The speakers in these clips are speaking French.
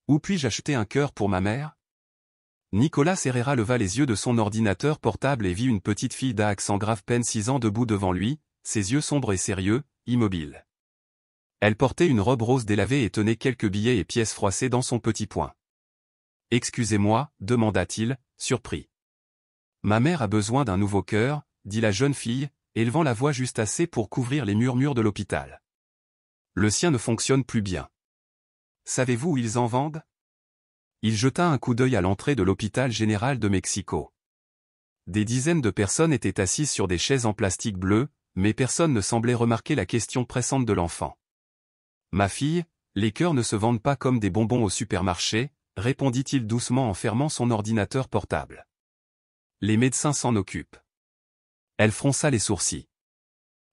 Où puis-je acheter un cœur pour ma mère? Nicolas Herrera leva les yeux de son ordinateur portable et vit une petite fille d'accent grave peine 6 ans debout devant lui, ses yeux sombres et sérieux, immobiles. Elle portait une robe rose délavée et tenait quelques billets et pièces froissées dans son petit poing. « Excusez-moi, demanda-t-il, surpris. Ma mère a besoin d'un nouveau cœur, dit la jeune fille, élevant la voix juste assez pour couvrir les murmures de l'hôpital. Le sien ne fonctionne plus bien. Savez-vous où ils en vendent? Il jeta un coup d'œil à l'entrée de l'hôpital général de Mexico. Des dizaines de personnes étaient assises sur des chaises en plastique bleu, mais personne ne semblait remarquer la question pressante de l'enfant. Ma fille, les cœurs ne se vendent pas comme des bonbons au supermarché, répondit-il doucement en fermant son ordinateur portable. Les médecins s'en occupent. Elle fronça les sourcils.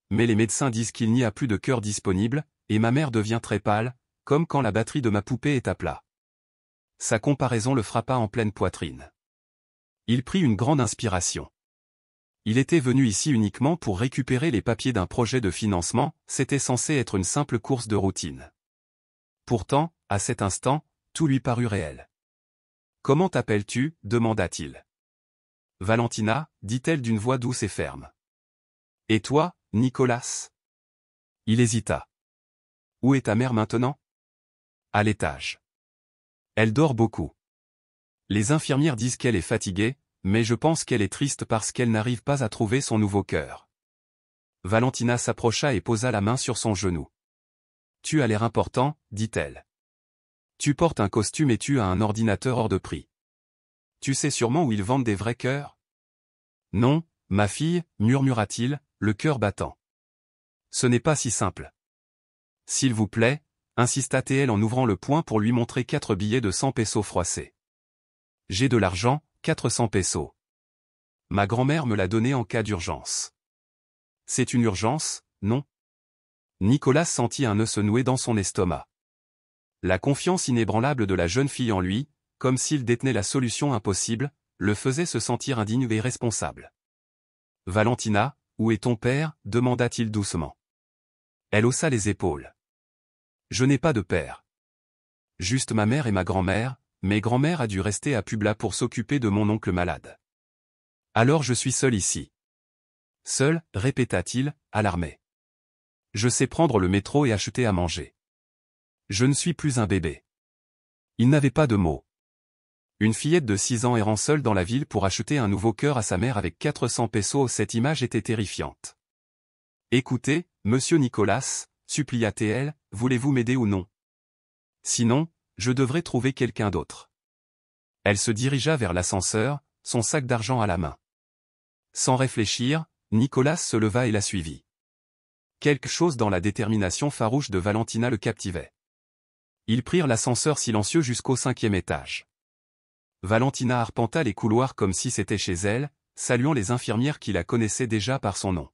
Mais les médecins disent qu'il n'y a plus de cœur disponible, et ma mère devient très pâle, comme quand la batterie de ma poupée est à plat. Sa comparaison le frappa en pleine poitrine. Il prit une grande inspiration. Il était venu ici uniquement pour récupérer les papiers d'un projet de financement, c'était censé être une simple course de routine. Pourtant, à cet instant, tout lui parut réel. « Comment t'appelles-tu » demanda-t-il. « Valentina » dit-elle d'une voix douce et ferme. « Et toi, Nicolas » Il hésita. « Où est ta mère maintenant ?»« À l'étage. Elle dort beaucoup. Les infirmières disent qu'elle est fatiguée, mais je pense qu'elle est triste parce qu'elle n'arrive pas à trouver son nouveau cœur. » Valentina s'approcha et posa la main sur son genou. « Tu as l'air important, dit-elle. Tu portes un costume et tu as un ordinateur hors de prix. Tu sais sûrement où ils vendent des vrais cœurs? » Non, ma fille, murmura-t-il, le cœur battant. Ce n'est pas si simple. S'il vous plaît, insista-t-elle en ouvrant le poing pour lui montrer 4 billets de 100 pesos froissés. J'ai de l'argent, 400 pesos. Ma grand-mère me l'a donné en cas d'urgence. C'est une urgence, non? Nicolas sentit un nœud se nouer dans son estomac. La confiance inébranlable de la jeune fille en lui, comme s'il détenait la solution impossible, le faisait se sentir indigne et responsable. « Valentina, où est ton père » demanda-t-il doucement. Elle haussa les épaules. « Je n'ai pas de père. Juste ma mère et ma grand-mère, mais grand-mère a dû rester à Puebla pour s'occuper de mon oncle malade. Alors je suis seul ici. »« Seul » répéta-t-il, alarmé. « Je sais prendre le métro et acheter à manger. Je ne suis plus un bébé. » Il n'avait pas de mots. Une fillette de 6 ans errant seule dans la ville pour acheter un nouveau cœur à sa mère avec 400 pesos, cette image était terrifiante. « Écoutez, monsieur Nicolas, supplia-t-elle, voulez-vous m'aider ou non? Sinon, je devrais trouver quelqu'un d'autre. » Elle se dirigea vers l'ascenseur, son sac d'argent à la main. Sans réfléchir, Nicolas se leva et la suivit. Quelque chose dans la détermination farouche de Valentina le captivait. Ils prirent l'ascenseur silencieux jusqu'au 5e étage. Valentina arpenta les couloirs comme si c'était chez elle, saluant les infirmières qui la connaissaient déjà par son nom.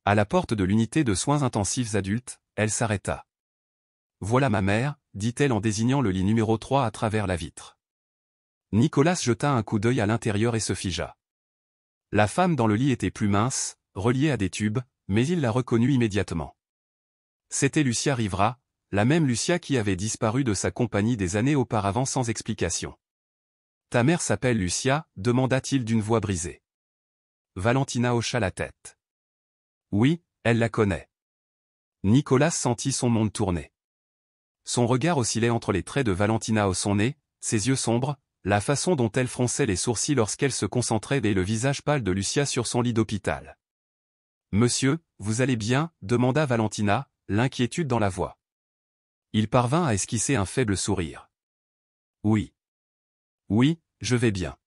À la porte de l'unité de soins intensifs adultes, elle s'arrêta. « Voilà ma mère » dit-elle en désignant le lit numéro 3 à travers la vitre. Nicolas jeta un coup d'œil à l'intérieur et se figea. La femme dans le lit était plus mince, reliée à des tubes, mais il la reconnut immédiatement. C'était Lucia Rivera, la même Lucia qui avait disparu de sa compagnie des années auparavant sans explication. « Ta mère s'appelle Lucia » demanda-t-il d'une voix brisée. Valentina hocha la tête. « Oui, elle la connaît. » Nicolas sentit son monde tourner. Son regard oscillait entre les traits de Valentina au son nez, ses yeux sombres, la façon dont elle fronçait les sourcils lorsqu'elle se concentrait et le visage pâle de Lucia sur son lit d'hôpital. « Monsieur, vous allez bien » demanda Valentina, l'inquiétude dans la voix. Il parvint à esquisser un faible sourire. « Oui. Oui, je vais bien. »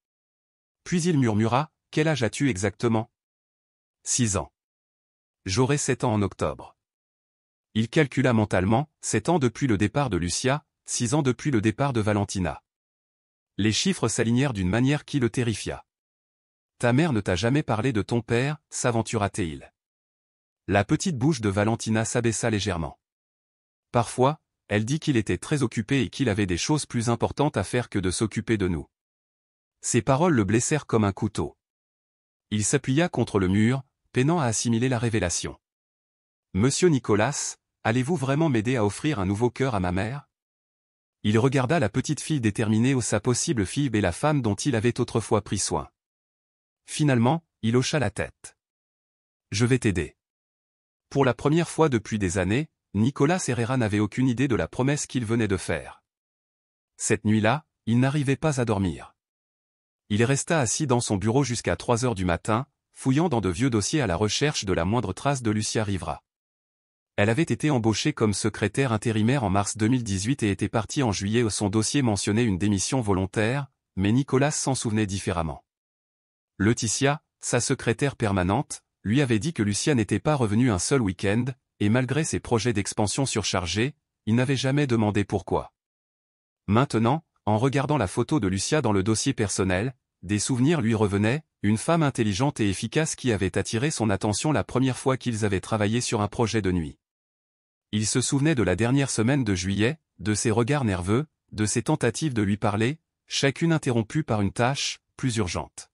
Puis il murmura, « Quel âge as-tu exactement ?»« 6 ans. J'aurai 7 ans en octobre. » Il calcula mentalement, 7 ans depuis le départ de Lucia, 6 ans depuis le départ de Valentina. Les chiffres s'alignèrent d'une manière qui le terrifia. « Ta mère ne t'a jamais parlé de ton père » s'aventura-t-il. La petite bouche de Valentina s'abaissa légèrement. « Parfois, elle dit qu'il était très occupé et qu'il avait des choses plus importantes à faire que de s'occuper de nous. » Ces paroles le blessèrent comme un couteau. Il s'appuya contre le mur, peinant à assimiler la révélation. « Monsieur Nicolas, allez-vous vraiment m'aider à offrir un nouveau cœur à ma mère ?» Il regarda la petite fille déterminée sa possible fille et la femme dont il avait autrefois pris soin. Finalement, il hocha la tête. Je vais t'aider. Pour la première fois depuis des années, Nicolas Herrera n'avait aucune idée de la promesse qu'il venait de faire. Cette nuit-là, il n'arrivait pas à dormir. Il resta assis dans son bureau jusqu'à 3 heures du matin, fouillant dans de vieux dossiers à la recherche de la moindre trace de Lucia Rivera. Elle avait été embauchée comme secrétaire intérimaire en mars 2018 et était partie en juillet où son dossier mentionnait une démission volontaire, mais Nicolas s'en souvenait différemment. Laetitia, sa secrétaire permanente, lui avait dit que Lucia n'était pas revenue un seul week-end, et malgré ses projets d'expansion surchargés, il n'avait jamais demandé pourquoi. Maintenant, en regardant la photo de Lucia dans le dossier personnel, des souvenirs lui revenaient, une femme intelligente et efficace qui avait attiré son attention la première fois qu'ils avaient travaillé sur un projet de nuit. Il se souvenait de la dernière semaine de juillet, de ses regards nerveux, de ses tentatives de lui parler, chacune interrompue par une tâche, plus urgente.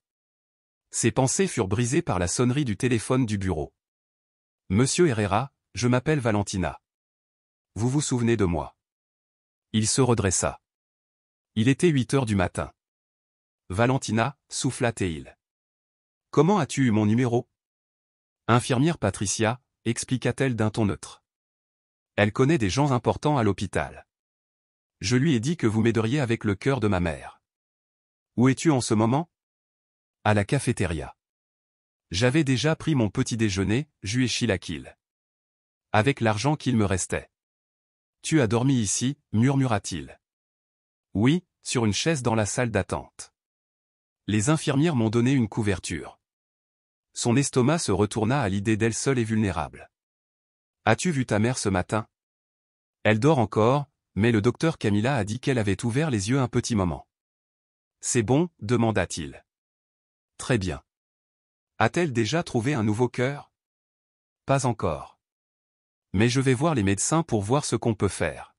Ses pensées furent brisées par la sonnerie du téléphone du bureau. « Monsieur Herrera, je m'appelle Valentina. Vous vous souvenez de moi ?» Il se redressa. Il était 8 heures du matin. « Valentina, » souffla-t-il. « Comment as-tu eu mon numéro ?» Infirmière Patricia, expliqua-t-elle d'un ton neutre. Elle connaît des gens importants à l'hôpital. Je lui ai dit que vous m'aideriez avec le cœur de ma mère. Où es-tu en ce moment ? À la cafétéria. J'avais déjà pris mon petit déjeuner, juéchila-t-il. Avec l'argent qu'il me restait. Tu as dormi ici, murmura-t-il. Oui, sur une chaise dans la salle d'attente. Les infirmières m'ont donné une couverture. Son estomac se retourna à l'idée d'elle seule et vulnérable. As-tu vu ta mère ce matin ? Elle dort encore, mais le docteur Camilla a dit qu'elle avait ouvert les yeux un petit moment. C'est bon, demanda-t-il. Très bien. A-t-elle déjà trouvé un nouveau cœur ? Pas encore. Mais je vais voir les médecins pour voir ce qu'on peut faire.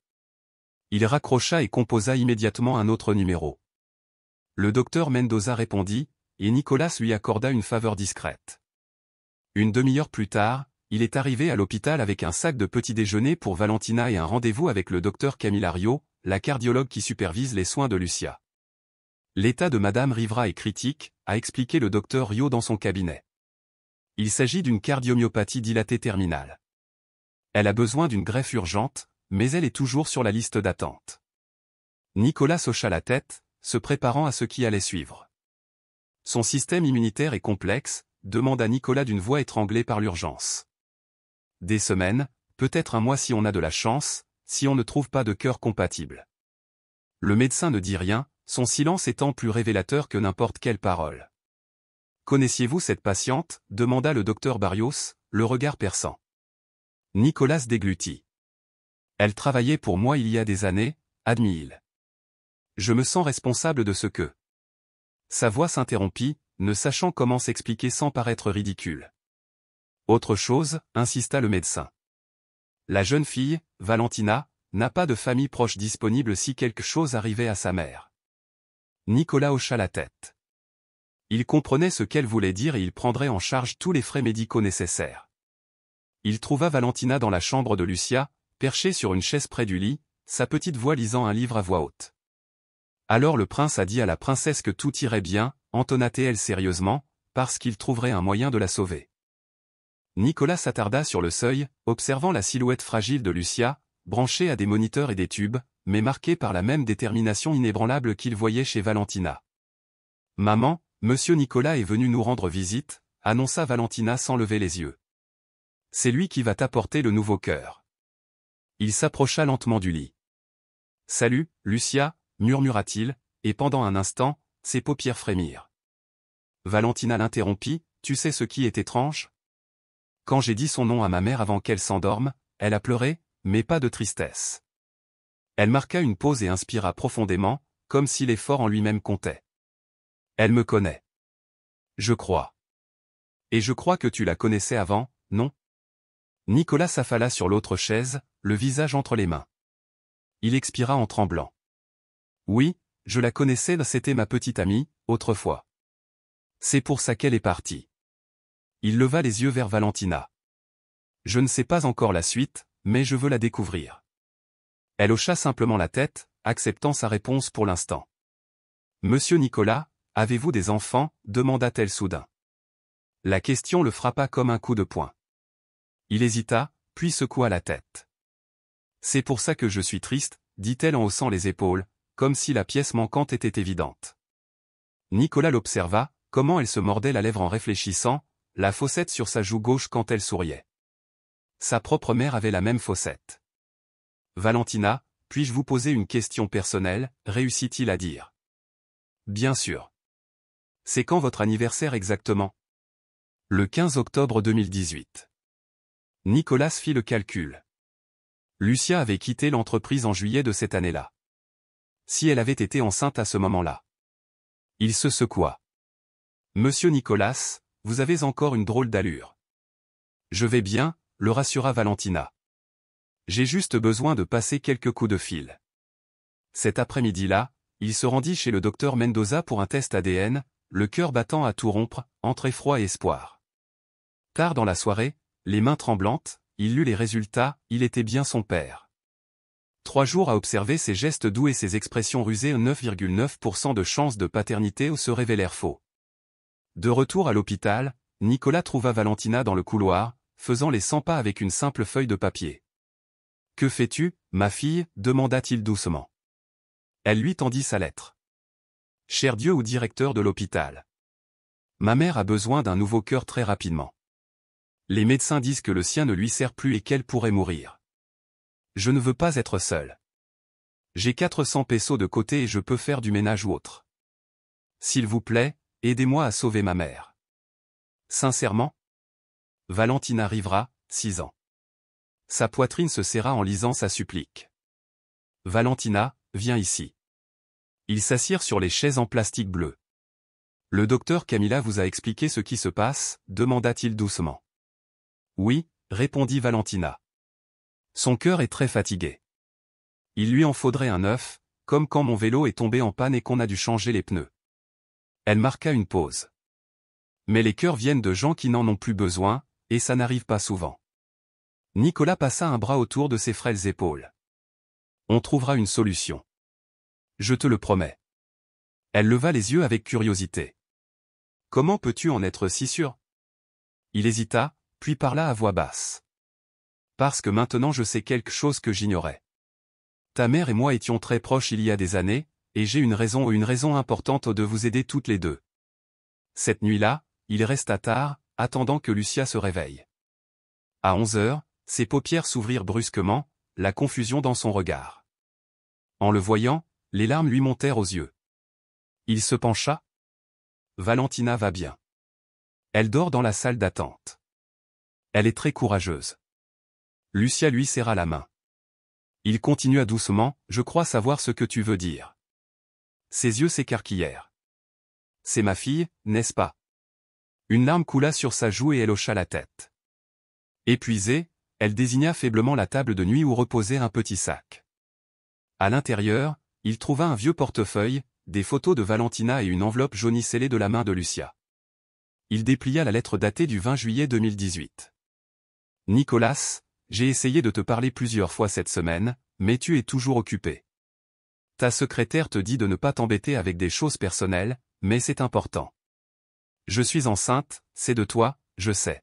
Il raccrocha et composa immédiatement un autre numéro. Le docteur Mendoza répondit, et Nicolas lui accorda une faveur discrète. Une demi-heure plus tard, il est arrivé à l'hôpital avec un sac de petit déjeuner pour Valentina et un rendez-vous avec le docteur Camilla Rio, la cardiologue qui supervise les soins de Lucia. L'état de Madame Rivera est critique, a expliqué le docteur Rio dans son cabinet. Il s'agit d'une cardiomyopathie dilatée terminale. Elle a besoin d'une greffe urgente, mais elle est toujours sur la liste d'attente. Nicolas hocha la tête, se préparant à ce qui allait suivre. Son système immunitaire est complexe, demanda Nicolas d'une voix étranglée par l'urgence. Des semaines, peut-être un mois si on a de la chance, si on ne trouve pas de cœur compatible. Le médecin ne dit rien, son silence étant plus révélateur que n'importe quelle parole. Connaissiez-vous cette patiente ? Demanda le docteur Barrios, le regard perçant. Nicolas déglutit. Elle travaillait pour moi il y a des années, admit-il. Je me sens responsable de ce que... Sa voix s'interrompit, ne sachant comment s'expliquer sans paraître ridicule. Autre chose, insista le médecin. La jeune fille, Valentina, n'a pas de famille proche disponible si quelque chose arrivait à sa mère. Nicolas hocha la tête. Il comprenait ce qu'elle voulait dire et il prendrait en charge tous les frais médicaux nécessaires. Il trouva Valentina dans la chambre de Lucia, perchée sur une chaise près du lit, sa petite voix lisant un livre à voix haute. Alors le prince a dit à la princesse que tout irait bien, entonna-t-elle sérieusement, parce qu'il trouverait un moyen de la sauver. Nicolas s'attarda sur le seuil, observant la silhouette fragile de Lucia, branchée à des moniteurs et des tubes, mais marquée par la même détermination inébranlable qu'il voyait chez Valentina. « Maman, monsieur Nicolas est venu nous rendre visite », annonça Valentina sans lever les yeux. « C'est lui qui va t'apporter le nouveau cœur. » Il s'approcha lentement du lit. « Salut, Lucia », murmura-t-il, et pendant un instant, ses paupières frémirent. Valentina l'interrompit, « Tu sais ce qui est étrange ? Quand j'ai dit son nom à ma mère avant qu'elle s'endorme, elle a pleuré, mais pas de tristesse. » Elle marqua une pause et inspira profondément, comme si l'effort en lui-même comptait. « Elle me connaît. Je crois. Et je crois que tu la connaissais avant, non ?» Nicolas s'affala sur l'autre chaise, le visage entre les mains. Il expira en tremblant. « Oui, je la connaissais, c'était ma petite amie, autrefois. C'est pour ça qu'elle est partie. » Il leva les yeux vers Valentina. Je ne sais pas encore la suite, mais je veux la découvrir. Elle hocha simplement la tête, acceptant sa réponse pour l'instant. Monsieur Nicolas, avez-vous des enfants? Demanda-t-elle soudain. La question le frappa comme un coup de poing. Il hésita, puis secoua la tête. C'est pour ça que je suis triste, dit-elle en haussant les épaules, comme si la pièce manquante était évidente. Nicolas l'observa, comment elle se mordait la lèvre en réfléchissant, la fossette sur sa joue gauche quand elle souriait. Sa propre mère avait la même fossette. Valentina, puis-je vous poser une question personnelle, réussit-il à dire. Bien sûr. C'est quand votre anniversaire exactement? Le 15 octobre 2018. Nicolas fit le calcul. Lucia avait quitté l'entreprise en juillet de cette année-là. Si elle avait été enceinte à ce moment-là. Il se secoua. Monsieur Nicolas, vous avez encore une drôle d'allure. Je vais bien, le rassura Valentina. J'ai juste besoin de passer quelques coups de fil. Cet après-midi-là, il se rendit chez le docteur Mendoza pour un test ADN, le cœur battant à tout rompre, entre effroi et espoir. Tard dans la soirée, les mains tremblantes, il lut les résultats, il était bien son père. 3 jours à observer ses gestes doux et ses expressions rusées, 9,9% de chances de paternité se révélèrent faux. De retour à l'hôpital, Nicolas trouva Valentina dans le couloir, faisant les 100 pas avec une simple feuille de papier. « Que fais-tu, ma fille » demanda-t-il doucement. Elle lui tendit sa lettre. « Cher Dieu ou directeur de l'hôpital. Ma mère a besoin d'un nouveau cœur très rapidement. Les médecins disent que le sien ne lui sert plus et qu'elle pourrait mourir. Je ne veux pas être seul. J'ai 400 pesos de côté et je peux faire du ménage ou autre. S'il vous plaît, aidez-moi à sauver ma mère. Sincèrement? Valentina Rivera, 6 ans. Sa poitrine se serra en lisant sa supplique. Valentina, viens ici. Ils s'assirent sur les chaises en plastique bleu. Le docteur Camilla vous a expliqué ce qui se passe, demanda-t-il doucement. Oui, répondit Valentina. Son cœur est très fatigué. Il lui en faudrait un neuf, comme quand mon vélo est tombé en panne et qu'on a dû changer les pneus. Elle marqua une pause. Mais les cœurs viennent de gens qui n'en ont plus besoin, et ça n'arrive pas souvent. Nicolas passa un bras autour de ses frêles épaules. On trouvera une solution. Je te le promets. Elle leva les yeux avec curiosité. Comment peux-tu en être si sûr? Il hésita, puis parla à voix basse. Parce que maintenant je sais quelque chose que j'ignorais. Ta mère et moi étions très proches il y a des années, et j'ai une raison importante de vous aider toutes les deux. Cette nuit-là, il resta tard, attendant que Lucia se réveille. À 11 heures, ses paupières s'ouvrirent brusquement, la confusion dans son regard. En le voyant, les larmes lui montèrent aux yeux. Il se pencha. Valentina va bien. Elle dort dans la salle d'attente. Elle est très courageuse. Lucia lui serra la main. Il continua doucement, je crois savoir ce que tu veux dire. Ses yeux s'écarquillèrent. C'est ma fille, n'est-ce pas? Une larme coula sur sa joue et elle hocha la tête. Épuisée, elle désigna faiblement la table de nuit où reposait un petit sac. À l'intérieur, il trouva un vieux portefeuille, des photos de Valentina et une enveloppe jaunie scellée de la main de Lucia. Il déplia la lettre datée du 20 juillet 2018. Nicolas, j'ai essayé de te parler plusieurs fois cette semaine, mais tu es toujours occupé. Ta secrétaire te dit de ne pas t'embêter avec des choses personnelles, mais c'est important. Je suis enceinte, c'est de toi, je sais.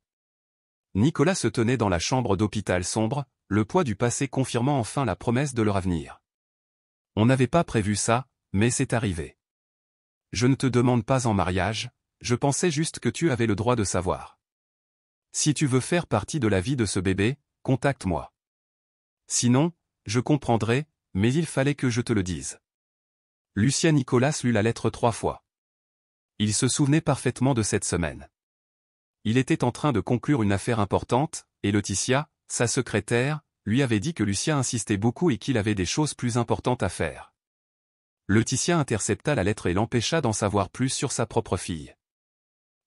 Nicolas se tenait dans la chambre d'hôpital sombre, le poids du passé confirmant enfin la promesse de leur avenir. On n'avait pas prévu ça, mais c'est arrivé. Je ne te demande pas en mariage, je pensais juste que tu avais le droit de savoir. Si tu veux faire partie de la vie de ce bébé, contacte-moi. Sinon, je comprendrai, mais il fallait que je te le dise. Lucia Nicolas lut la lettre 3 fois. Il se souvenait parfaitement de cette semaine. Il était en train de conclure une affaire importante, et Laetitia, sa secrétaire, lui avait dit que Lucia insistait beaucoup et qu'il avait des choses plus importantes à faire. Laetitia intercepta la lettre et l'empêcha d'en savoir plus sur sa propre fille.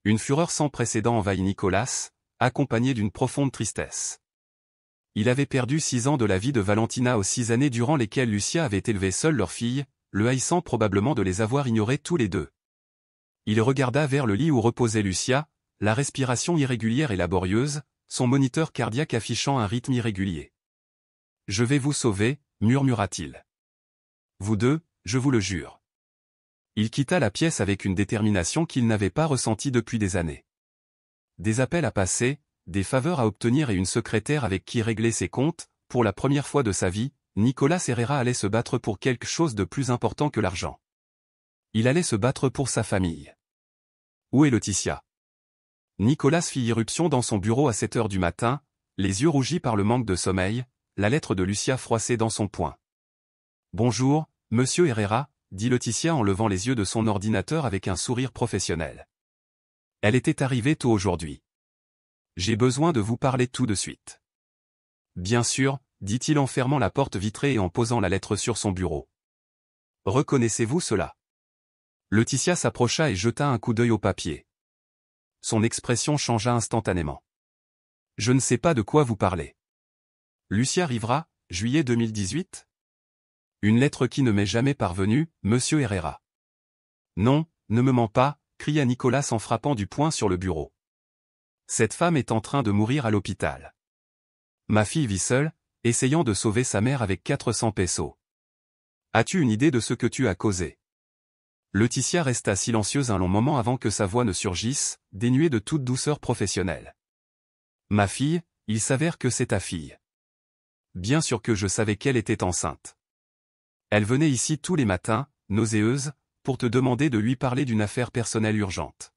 Une fureur sans précédent envahit Nicolas, accompagnée d'une profonde tristesse. Il avait perdu 6 ans de la vie de Valentina aux 6 années durant lesquelles Lucia avait élevé seule leur fille, le haïssant probablement de les avoir ignorés tous les deux. Il regarda vers le lit où reposait Lucia, la respiration irrégulière et laborieuse, son moniteur cardiaque affichant un rythme irrégulier. « Je vais vous sauver » murmura-t-il. vous deux, je vous le jure. Il quitta la pièce avec une détermination qu'il n'avait pas ressentie depuis des années. Des appels à passer, des faveurs à obtenir et une secrétaire avec qui régler ses comptes, pour la première fois de sa vie, Nicolas Herrera allait se battre pour quelque chose de plus important que l'argent. Il allait se battre pour sa famille. Où est Laetitia? Nicolas fit irruption dans son bureau à 7 heures du matin, les yeux rougis par le manque de sommeil, la lettre de Lucia froissée dans son poing. « Bonjour, monsieur Herrera », dit Laetitia en levant les yeux de son ordinateur avec un sourire professionnel. Elle était arrivée tôt aujourd'hui. « J'ai besoin de vous parler tout de suite. » Bien sûr, dit-il en fermant la porte vitrée et en posant la lettre sur son bureau. Reconnaissez-vous cela? Laetitia s'approcha et jeta un coup d'œil au papier. Son expression changea instantanément. Je ne sais pas de quoi vous parlez. Lucia Rivera, juillet 2018? Une lettre qui ne m'est jamais parvenue, monsieur Herrera. Non, ne me mens pas, cria Nicolas en frappant du poing sur le bureau. Cette femme est en train de mourir à l'hôpital. Ma fille vit seule, essayant de sauver sa mère avec 400 pesos. As-tu une idée de ce que tu as causé? Laetitia resta silencieuse un long moment avant que sa voix ne surgisse, dénuée de toute douceur professionnelle. Ma fille, il s'avère que c'est ta fille. Bien sûr que je savais qu'elle était enceinte. Elle venait ici tous les matins, nauséeuse, pour te demander de lui parler d'une affaire personnelle urgente.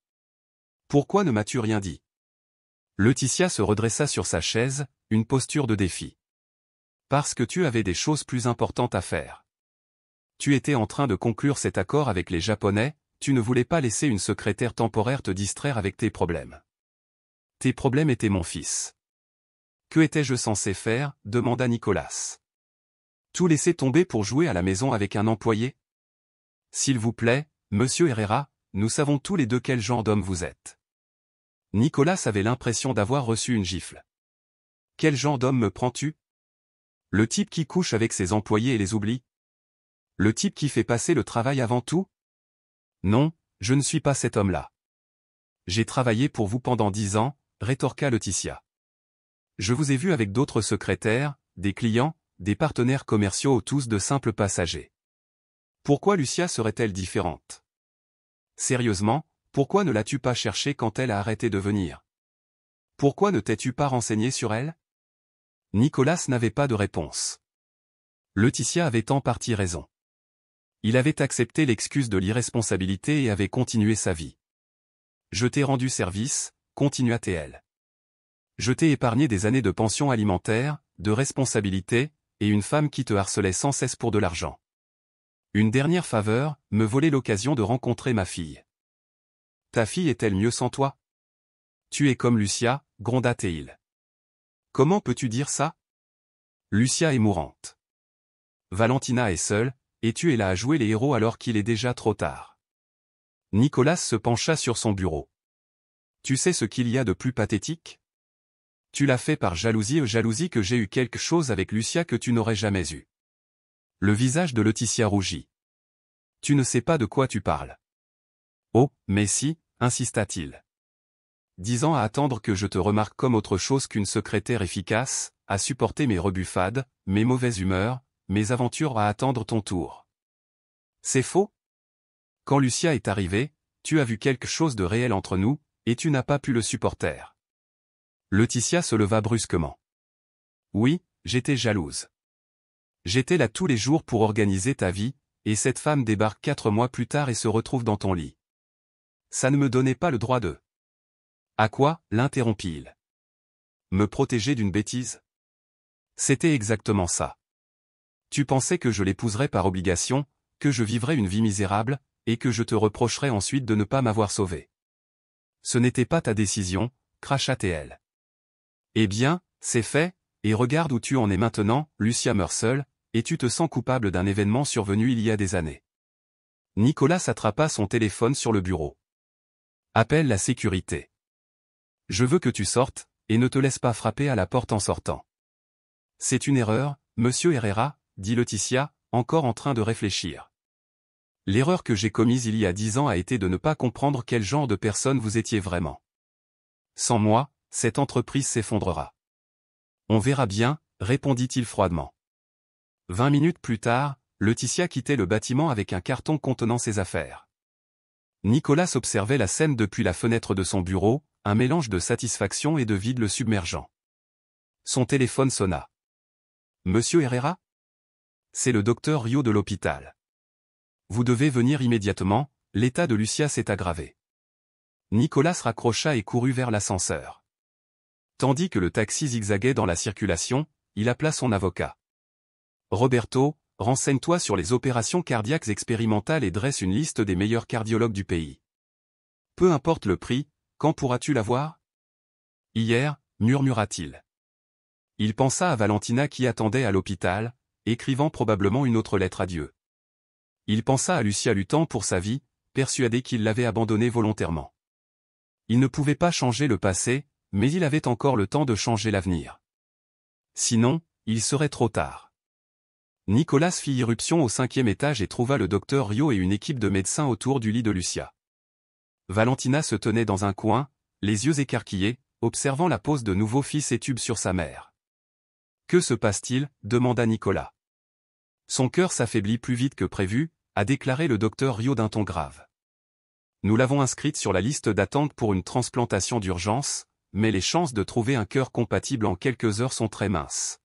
Pourquoi ne m'as-tu rien dit? Laetitia se redressa sur sa chaise, une posture de défi. Parce que tu avais des choses plus importantes à faire. Tu étais en train de conclure cet accord avec les Japonais, tu ne voulais pas laisser une secrétaire temporaire te distraire avec tes problèmes. Tes problèmes étaient mon fils. Que étais-je censé faire? Demanda Nicolas. Tout laisser tomber pour jouer à la maison avec un employé? S'il vous plaît, monsieur Herrera, nous savons tous les deux quel genre d'homme vous êtes. Nicolas avait l'impression d'avoir reçu une gifle. Quel genre d'homme me prends-tu? Le type qui couche avec ses employés et les oublie? Le type qui fait passer le travail avant tout? Non, je ne suis pas cet homme-là. J'ai travaillé pour vous pendant 10 ans, rétorqua Laetitia. Je vous ai vu avec d'autres secrétaires, des clients, des partenaires commerciaux ou tous de simples passagers. Pourquoi Lucia serait-elle différente? Sérieusement, pourquoi ne l'as-tu pas cherchée quand elle a arrêté de venir? Pourquoi ne t'es-tu pas renseigné sur elle? Nicolas n'avait pas de réponse. Laetitia avait en partie raison. Il avait accepté l'excuse de l'irresponsabilité et avait continué sa vie. Je t'ai rendu service, continua-t-elle. Je t'ai épargné des années de pension alimentaire, de responsabilité, et une femme qui te harcelait sans cesse pour de l'argent. Une dernière faveur, me voler l'occasion de rencontrer ma fille. Ta fille est-elle mieux sans toi? Tu es comme Lucia, gronda Théil. Comment peux-tu dire ça? Lucia est mourante. Valentina est seule, et tu es là à jouer les héros alors qu'il est déjà trop tard. Nicolas se pencha sur son bureau. Tu sais ce qu'il y a de plus pathétique? Tu l'as fait par jalousie que j'ai eu quelque chose avec Lucia que tu n'aurais jamais eu. Le visage de Laetitia rougit. Tu ne sais pas de quoi tu parles. Oh, mais si, insista-t-il. 10 ans à attendre que je te remarque comme autre chose qu'une secrétaire efficace, à supporter mes rebuffades, mes mauvaises humeurs, mes aventures à attendre ton tour. C'est faux? Quand Lucia est arrivée, tu as vu quelque chose de réel entre nous, et tu n'as pas pu le supporter. Laetitia se leva brusquement. Oui, j'étais jalouse. J'étais là tous les jours pour organiser ta vie, et cette femme débarque 4 mois plus tard et se retrouve dans ton lit. Ça ne me donnait pas le droit de... À quoi? L'interrompit-il. Me protéger d'une bêtise? C'était exactement ça. Tu pensais que je l'épouserais par obligation, que je vivrais une vie misérable, et que je te reprocherais ensuite de ne pas m'avoir sauvé. Ce n'était pas ta décision, cracha-t-elle. Eh bien, c'est fait, et regarde où tu en es maintenant, Lucia meurt seule, et tu te sens coupable d'un événement survenu il y a des années. Nicolas attrapa son téléphone sur le bureau. Appelle la sécurité. Je veux que tu sortes, et ne te laisse pas frapper à la porte en sortant. C'est une erreur, monsieur Herrera, dit Laetitia, encore en train de réfléchir. L'erreur que j'ai commise il y a 10 ans a été de ne pas comprendre quel genre de personne vous étiez vraiment. Sans moi, cette entreprise s'effondrera. On verra bien, répondit-il froidement. 20 minutes plus tard, Laetitia quittait le bâtiment avec un carton contenant ses affaires. Nicolas observait la scène depuis la fenêtre de son bureau, un mélange de satisfaction et de vide le submergeant. Son téléphone sonna. Monsieur Herrera? C'est le docteur Rio de l'hôpital. Vous devez venir immédiatement, l'état de Lucia s'est aggravé. Nicolas raccrocha et courut vers l'ascenseur. Tandis que le taxi zigzaguait dans la circulation, il appela son avocat. Roberto, renseigne-toi sur les opérations cardiaques expérimentales et dresse une liste des meilleurs cardiologues du pays. Peu importe le prix, quand pourras-tu la voir? Hier, murmura-t-il. Il pensa à Valentina qui attendait à l'hôpital, écrivant probablement une autre lettre à Dieu. Il pensa à Lucia luttant pour sa vie, persuadé qu'il l'avait abandonnée volontairement. Il ne pouvait pas changer le passé, mais il avait encore le temps de changer l'avenir. Sinon, il serait trop tard. Nicolas fit irruption au 5e étage et trouva le docteur Rio et une équipe de médecins autour du lit de Lucia. Valentina se tenait dans un coin, les yeux écarquillés, observant la pose de nouveaux fils et tubes sur sa mère. « Que se passe-t-il » demanda Nicolas. Son cœur s'affaiblit plus vite que prévu, a déclaré le docteur Rio d'un ton grave. Nous l'avons inscrite sur la liste d'attente pour une transplantation d'urgence, mais les chances de trouver un cœur compatible en quelques heures sont très minces.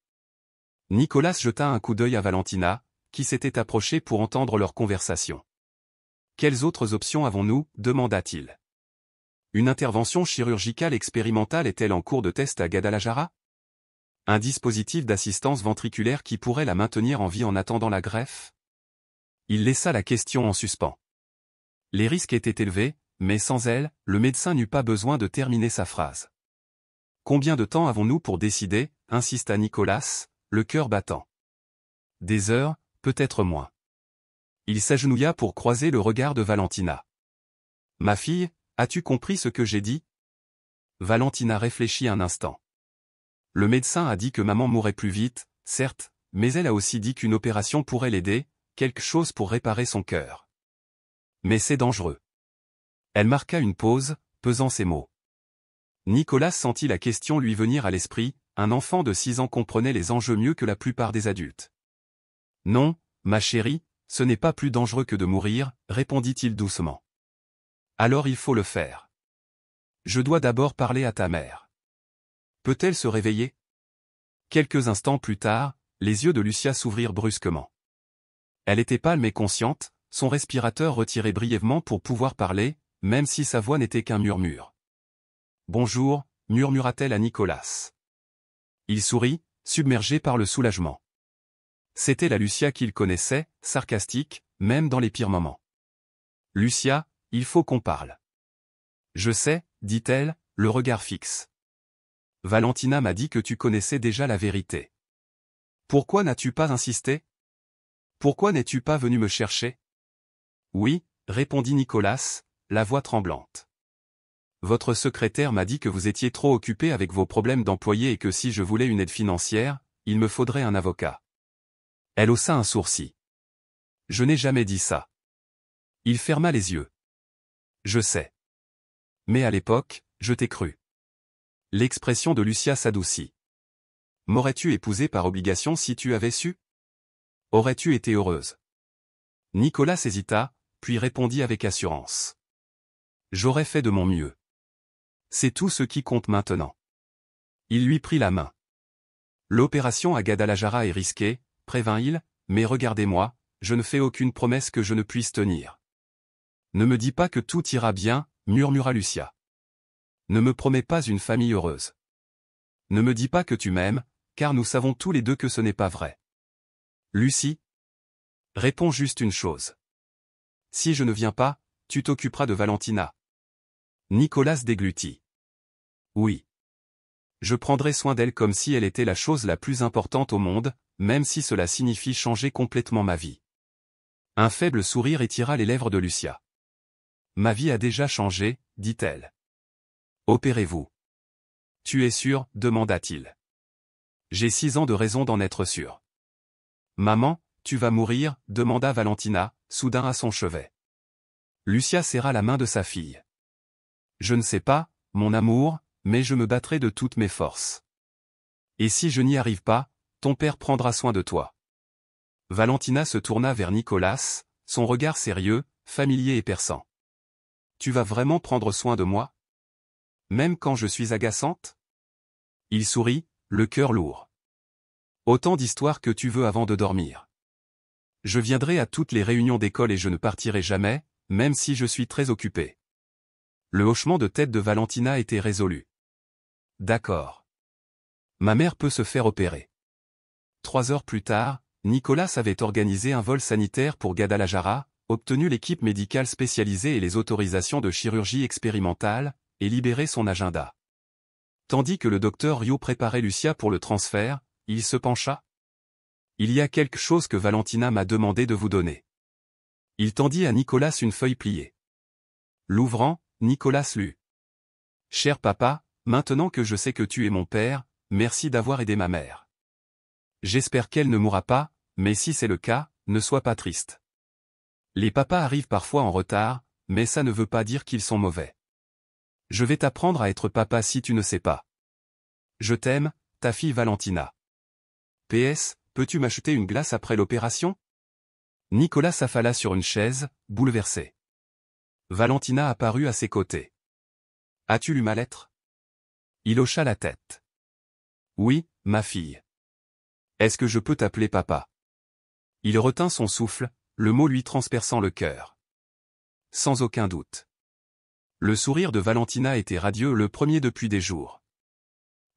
Nicolas jeta un coup d'œil à Valentina, qui s'était approchée pour entendre leur conversation. « Quelles autres options avons-nous » demanda-t-il. « Une intervention chirurgicale expérimentale est-elle en cours de test à Guadalajara? Un dispositif d'assistance ventriculaire qui pourrait la maintenir en vie en attendant la greffe? » Il laissa la question en suspens. Les risques étaient élevés, mais sans elle, le médecin n'eut pas besoin de terminer sa phrase. « Combien de temps avons-nous pour décider » insista Nicolas, le cœur battant. « Des heures, peut-être moins. » Il s'agenouilla pour croiser le regard de Valentina. « Ma fille, as-tu compris ce que j'ai dit » Valentina réfléchit un instant. Le médecin a dit que maman mourrait plus vite, certes, mais elle a aussi dit qu'une opération pourrait l'aider, quelque chose pour réparer son cœur. Mais c'est dangereux. Elle marqua une pause, pesant ses mots. Nicolas sentit la question lui venir à l'esprit, un enfant de 6 ans comprenait les enjeux mieux que la plupart des adultes. « Non, ma chérie, ce n'est pas plus dangereux que de mourir, répondit-il doucement. Alors il faut le faire. Je dois d'abord parler à ta mère. Peut-elle se réveiller? Quelques instants plus tard, les yeux de Lucia s'ouvrirent brusquement. Elle était pâle mais consciente, son respirateur retiré brièvement pour pouvoir parler, même si sa voix n'était qu'un murmure. « Bonjour » murmura-t-elle à Nicolas. Il sourit, submergé par le soulagement. C'était la Lucia qu'il connaissait, sarcastique, même dans les pires moments. « Lucia, il faut qu'on parle. »« Je sais » dit-elle, le regard fixe. « Valentina m'a dit que tu connaissais déjà la vérité. Pourquoi n'as-tu pas insisté? Pourquoi n'es-tu pas venu me chercher? » Oui, répondit Nicolas, la voix tremblante. Votre secrétaire m'a dit que vous étiez trop occupé avec vos problèmes d'employé et que si je voulais une aide financière, il me faudrait un avocat. Elle haussa un sourcil. Je n'ai jamais dit ça. Il ferma les yeux. Je sais. Mais à l'époque, je t'ai cru. L'expression de Lucia s'adoucit. M'aurais-tu épousée par obligation si tu avais su? Aurais-tu été heureuse? Nicolas hésita, puis répondit avec assurance. J'aurais fait de mon mieux. C'est tout ce qui compte maintenant. Il lui prit la main. L'opération à Guadalajara est risquée, prévint-il, mais regardez-moi, je ne fais aucune promesse que je ne puisse tenir. Ne me dis pas que tout ira bien, murmura Lucia. Ne me promets pas une famille heureuse. Ne me dis pas que tu m'aimes, car nous savons tous les deux que ce n'est pas vrai. Lucie? Réponds juste une chose. Si je ne viens pas, tu t'occuperas de Valentina. Nicolas déglutit. Oui. Je prendrai soin d'elle comme si elle était la chose la plus importante au monde, même si cela signifie changer complètement ma vie. Un faible sourire étira les lèvres de Lucia. Ma vie a déjà changé, dit-elle. Opérez-vous. Tu es sûr, demanda-t-il. J'ai 6 ans de raison d'en être sûr. Maman, tu vas mourir, demanda Valentina, soudain à son chevet. Lucia serra la main de sa fille. Je ne sais pas, mon amour, mais je me battrai de toutes mes forces. Et si je n'y arrive pas, ton père prendra soin de toi. Valentina se tourna vers Nicolas, son regard sérieux, familier et perçant. Tu vas vraiment prendre soin de moi? Même quand je suis agaçante? Il sourit, le cœur lourd. Autant d'histoires que tu veux avant de dormir. Je viendrai à toutes les réunions d'école et je ne partirai jamais, même si je suis très occupé. Le hochement de tête de Valentina était résolu. D'accord. Ma mère peut se faire opérer. 3 heures plus tard, Nicolas avait organisé un vol sanitaire pour Guadalajara, obtenu l'équipe médicale spécialisée et les autorisations de chirurgie expérimentale, et libéré son agenda. Tandis que le docteur Rio préparait Lucia pour le transfert, il se pencha. Il y a quelque chose que Valentina m'a demandé de vous donner. Il tendit à Nicolas une feuille pliée. L'ouvrant, Nicolas lut. Cher papa, maintenant que je sais que tu es mon père, merci d'avoir aidé ma mère. J'espère qu'elle ne mourra pas, mais si c'est le cas, ne sois pas triste. Les papas arrivent parfois en retard, mais ça ne veut pas dire qu'ils sont mauvais. Je vais t'apprendre à être papa si tu ne sais pas. Je t'aime, ta fille Valentina. PS, peux-tu m'acheter une glace après l'opération? Nicolas s'affala sur une chaise, bouleversé. Valentina apparut à ses côtés. As-tu lu ma lettre? Il hocha la tête. Oui, ma fille. Est-ce que je peux t'appeler papa? Il retint son souffle, le mot lui transperçant le cœur. Sans aucun doute. Le sourire de Valentina était radieux, le premier depuis des jours.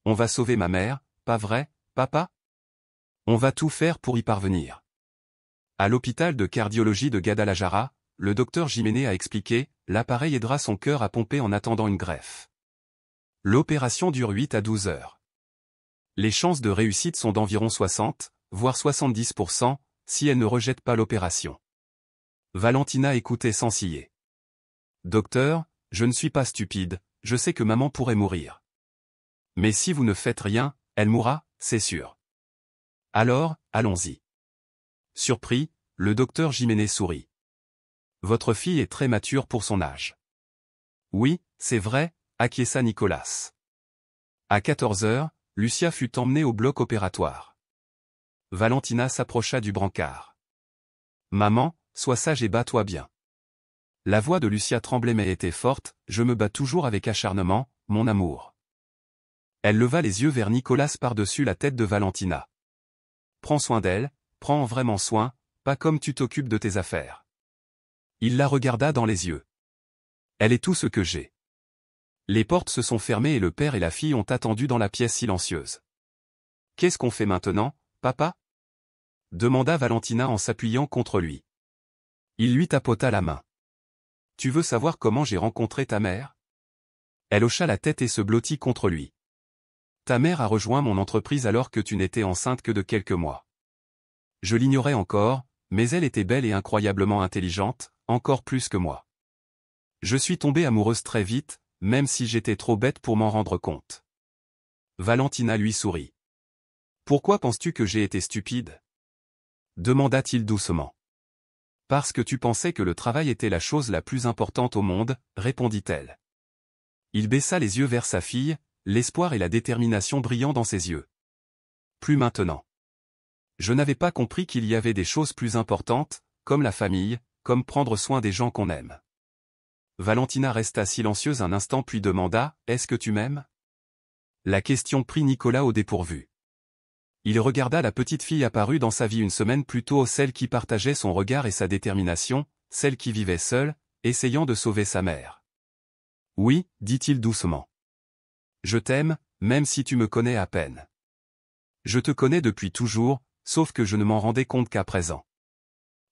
On va sauver ma mère, pas vrai, papa? On va tout faire pour y parvenir. À l'hôpital de cardiologie de Guadalajara, le docteur Jiménez a expliqué, l'appareil aidera son cœur à pomper en attendant une greffe. L'opération dure 8 à 12 heures. Les chances de réussite sont d'environ 60, voire 70%, si elle ne rejette pas l'opération. Valentina écoutait sans ciller. Docteur, je ne suis pas stupide, je sais que maman pourrait mourir. Mais si vous ne faites rien, elle mourra, c'est sûr. Alors, allons-y. Surpris, le docteur Jiménez sourit. Votre fille est très mature pour son âge. Oui, c'est vrai, acquiesça Nicolas. À 14 heures, Lucia fut emmenée au bloc opératoire. Valentina s'approcha du brancard. Maman, sois sage et bats-toi bien. La voix de Lucia tremblait mais était forte, je me bats toujours avec acharnement, mon amour. Elle leva les yeux vers Nicolas par-dessus la tête de Valentina. Prends soin d'elle, prends vraiment soin, pas comme tu t'occupes de tes affaires. Il la regarda dans les yeux. Elle est tout ce que j'ai. Les portes se sont fermées et le père et la fille ont attendu dans la pièce silencieuse. Qu'est-ce qu'on fait maintenant, papa? Demanda Valentina en s'appuyant contre lui. Il lui tapota la main. Tu veux savoir comment j'ai rencontré ta mère? Elle hocha la tête et se blottit contre lui. Ta mère a rejoint mon entreprise alors que tu n'étais enceinte que de quelques mois. Je l'ignorais encore, mais elle était belle et incroyablement intelligente, encore plus que moi. Je suis tombée amoureuse très vite, même si j'étais trop bête pour m'en rendre compte. Valentina lui sourit. Pourquoi penses-tu que j'ai été stupide? Demanda-t-il doucement. Parce que tu pensais que le travail était la chose la plus importante au monde, répondit-elle. Il baissa les yeux vers sa fille, l'espoir et la détermination brillant dans ses yeux. Plus maintenant. Je n'avais pas compris qu'il y avait des choses plus importantes, comme la famille, comme prendre soin des gens qu'on aime. Valentina resta silencieuse un instant puis demanda, « Est-ce que tu m'aimes » La question prit Nicolas au dépourvu. Il regarda la petite fille apparue dans sa vie une semaine plus tôt, celle qui partageait son regard et sa détermination, celle qui vivait seule, essayant de sauver sa mère. « Oui, dit-il doucement. Je t'aime, même si tu me connais à peine. Je te connais depuis toujours, sauf que je ne m'en rendais compte qu'à présent. »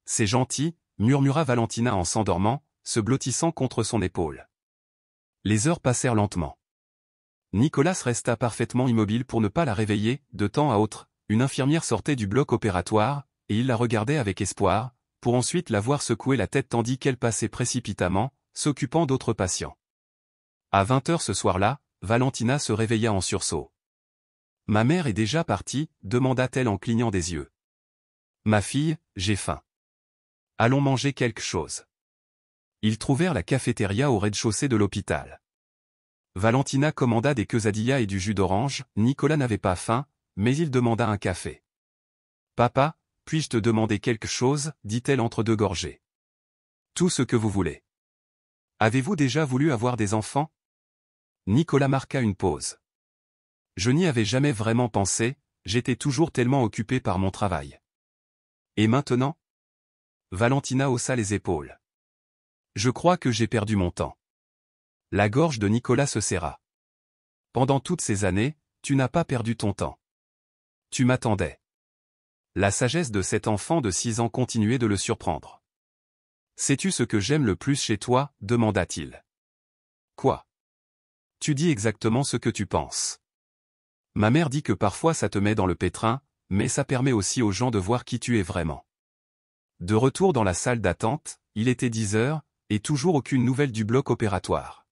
C'est gentil, murmura Valentina en s'endormant, se blottissant contre son épaule. Les heures passèrent lentement. Nicolas resta parfaitement immobile pour ne pas la réveiller, de temps à autre, une infirmière sortait du bloc opératoire, et il la regardait avec espoir, pour ensuite la voir secouer la tête tandis qu'elle passait précipitamment, s'occupant d'autres patients. À 20 heures ce soir-là, Valentina se réveilla en sursaut. « Ma mère est déjà partie » demanda-t-elle en clignant des yeux. « Ma fille, j'ai faim. Allons manger quelque chose. » Ils trouvèrent la cafétéria au rez-de-chaussée de l'hôpital. Valentina commanda des quesadillas et du jus d'orange, Nicolas n'avait pas faim, mais il demanda un café. « Papa, Puis-je te demander quelque chose, dit-elle entre deux gorgées. Tout ce que vous voulez. Avez-vous déjà voulu avoir des enfants? Nicolas marqua une pause. Je n'y avais jamais vraiment pensé, j'étais toujours tellement occupé par mon travail. Et maintenant? Valentina haussa les épaules. Je crois que j'ai perdu mon temps. La gorge de Nicolas se serra. Pendant toutes ces années, tu n'as pas perdu ton temps. Tu m'attendais. La sagesse de cet enfant de 6 ans continuait de le surprendre. Sais-tu ce que j'aime le plus chez toi? Demanda-t-il. Quoi? Tu dis exactement ce que tu penses. Ma mère dit que parfois ça te met dans le pétrin, mais ça permet aussi aux gens de voir qui tu es vraiment. De retour dans la salle d'attente, il était 10 heures, et toujours aucune nouvelle du bloc opératoire.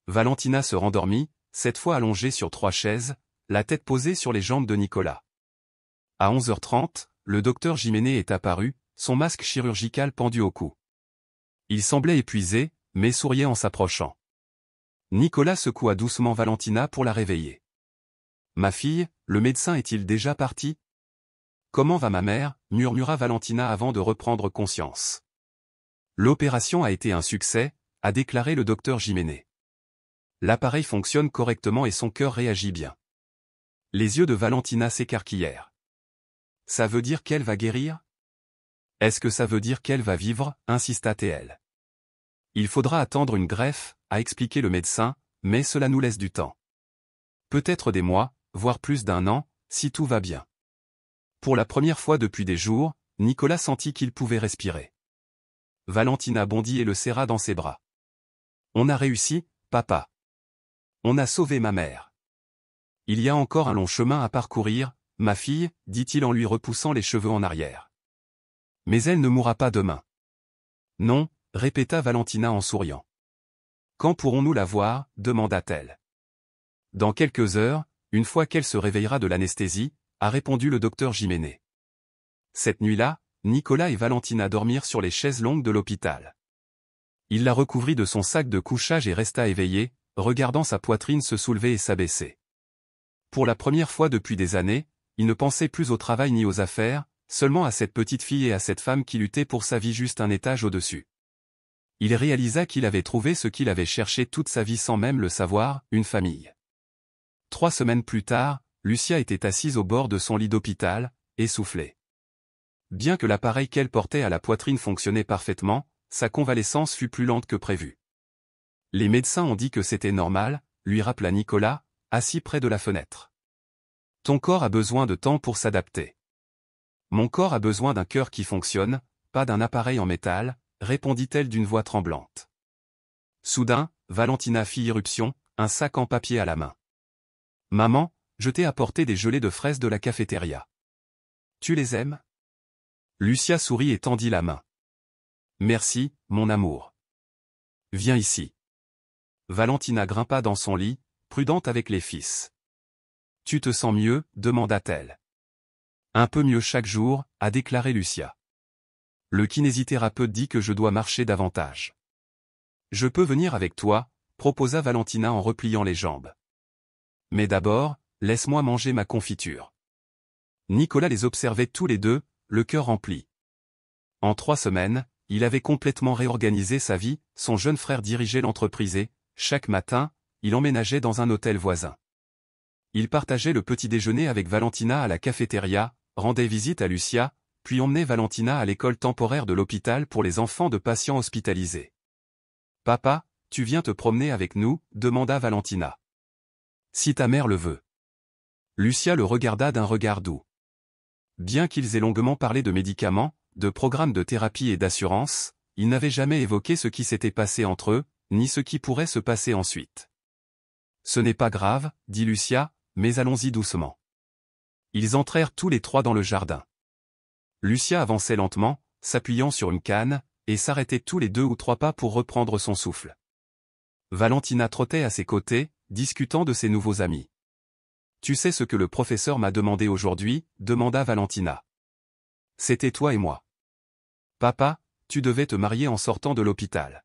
Valentina se rendormit, cette fois allongée sur 3 chaises, la tête posée sur les jambes de Nicolas. À 11h30, le docteur Jiménez est apparu, son masque chirurgical pendu au cou. Il semblait épuisé, mais souriait en s'approchant. Nicolas secoua doucement Valentina pour la réveiller. « Ma fille, le médecin est-il déjà parti? »« Comment va ma mère ?» murmura Valentina avant de reprendre conscience. « L'opération a été un succès, » a déclaré le docteur Jiménez. L'appareil fonctionne correctement et son cœur réagit bien. Les yeux de Valentina s'écarquillèrent. « Ça veut dire qu'elle va guérir? Est-ce que ça veut dire qu'elle va vivre? Insista-t-elle. Il faudra attendre une greffe, a expliqué le médecin, mais cela nous laisse du temps. Peut-être des mois, voire plus d'1 an, si tout va bien. Pour la première fois depuis des jours, Nicolas sentit qu'il pouvait respirer. Valentina bondit et le serra dans ses bras. On a réussi, papa. On a sauvé ma mère. Il y a encore un long chemin à parcourir, ma fille, dit-il en lui repoussant les cheveux en arrière. Mais elle ne mourra pas demain. Non, répéta Valentina en souriant. Quand pourrons-nous la voir? Demanda-t-elle. Dans quelques heures, une fois qu'elle se réveillera de l'anesthésie, a répondu le docteur Jiménez. Cette nuit-là, Nicolas et Valentina dormirent sur les chaises longues de l'hôpital. Il la recouvrit de son sac de couchage et resta éveillé, regardant sa poitrine se soulever et s'abaisser. Pour la première fois depuis des années, il ne pensait plus au travail ni aux affaires, seulement à cette petite fille et à cette femme qui luttait pour sa vie juste un étage au-dessus. Il réalisa qu'il avait trouvé ce qu'il avait cherché toute sa vie sans même le savoir, une famille. 3 semaines plus tard, Lucia était assise au bord de son lit d'hôpital, essoufflée. Bien que l'appareil qu'elle portait à la poitrine fonctionnait parfaitement, sa convalescence fut plus lente que prévu. Les médecins ont dit que c'était normal, lui rappela Nicolas, assis près de la fenêtre. Ton corps a besoin de temps pour s'adapter. Mon corps a besoin d'un cœur qui fonctionne, pas d'un appareil en métal, répondit-elle d'une voix tremblante. Soudain, Valentina fit irruption, un sac en papier à la main. Maman, je t'ai apporté des gelées de fraises de la cafétéria. Tu les aimes? Lucia sourit et tendit la main. Merci, mon amour. Viens ici. Valentina grimpa dans son lit, prudente avec les fils. Tu te sens mieux? Demanda-t-elle. Un peu mieux chaque jour, a déclaré Lucia. Le kinésithérapeute dit que je dois marcher davantage. Je peux venir avec toi, proposa Valentina en repliant les jambes. Mais d'abord, laisse-moi manger ma confiture. Nicolas les observait tous les deux, le cœur rempli. En 3 semaines, il avait complètement réorganisé sa vie, son jeune frère dirigeait l'entreprise et, chaque matin, il emménageait dans un hôtel voisin. Il partageait le petit déjeuner avec Valentina à la cafétéria, rendait visite à Lucia, puis emmenait Valentina à l'école temporaire de l'hôpital pour les enfants de patients hospitalisés. « Papa, tu viens te promener avec nous ?» demanda Valentina. « Si ta mère le veut. » Lucia le regarda d'un regard doux. Bien qu'ils aient longuement parlé de médicaments, de programmes de thérapie et d'assurance, ils n'avaient jamais évoqué ce qui s'était passé entre eux, ni ce qui pourrait se passer ensuite. « Ce n'est pas grave, dit Lucia, mais allons-y doucement. » Ils entrèrent tous les 3 dans le jardin. Lucia avançait lentement, s'appuyant sur une canne, et s'arrêtait tous les 2 ou 3 pas pour reprendre son souffle. Valentina trottait à ses côtés, discutant de ses nouveaux amis. « Tu sais ce que le professeur m'a demandé aujourd'hui ?» demanda Valentina. « C'était toi et moi. Papa, tu devais te marier en sortant de l'hôpital. »